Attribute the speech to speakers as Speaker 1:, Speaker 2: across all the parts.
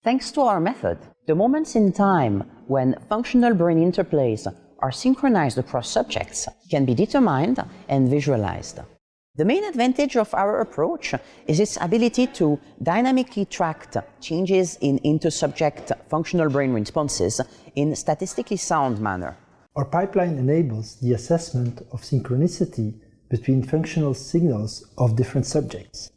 Speaker 1: Thanks to our method, the moments in time when functional brain interplays are synchronized across subjects can be determined and visualized. The main advantage of our approach is its ability to dynamically track changes in inter-subject functional brain responses in a statistically sound manner.
Speaker 2: Our pipeline enables the assessment of synchronicity between functional signals of different subjects.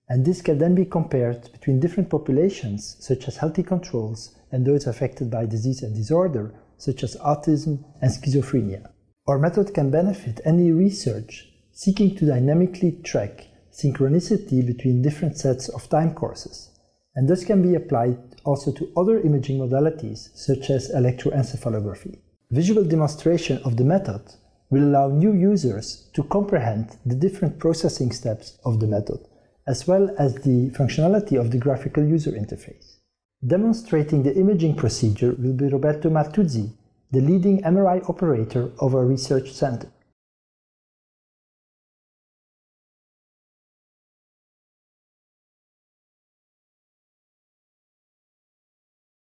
Speaker 2: And this can then be compared between different populations, such as healthy controls and those affected by disease and disorder, such as autism and schizophrenia. Our method can benefit any research seeking to dynamically track synchronicity between different sets of time courses, and thus can be applied also to other imaging modalities, such as electroencephalography. Visual demonstration of the method will allow new users to comprehend the different processing steps of the method, as well as the functionality of the graphical user interface. Demonstrating the imaging procedure will be Roberto Martuzzi, the leading MRI operator of our research center.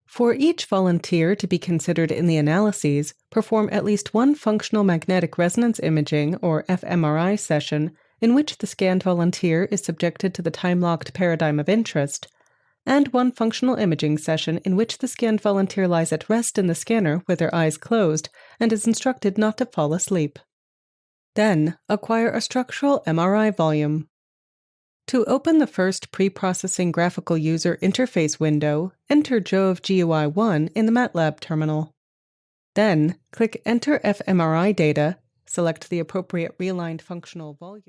Speaker 3: For each volunteer to be considered in the analyses, perform at least one functional magnetic resonance imaging, or fMRI session, in which the scanned volunteer is subjected to the time-locked paradigm of interest, and one functional imaging session in which the scanned volunteer lies at rest in the scanner with their eyes closed and is instructed not to fall asleep. Then, acquire a structural MRI volume. To open the first pre-processing graphical user interface window, enter JoVE GUI1 in the MATLAB terminal. Then, click Enter fMRI data, select the appropriate realigned functional volume.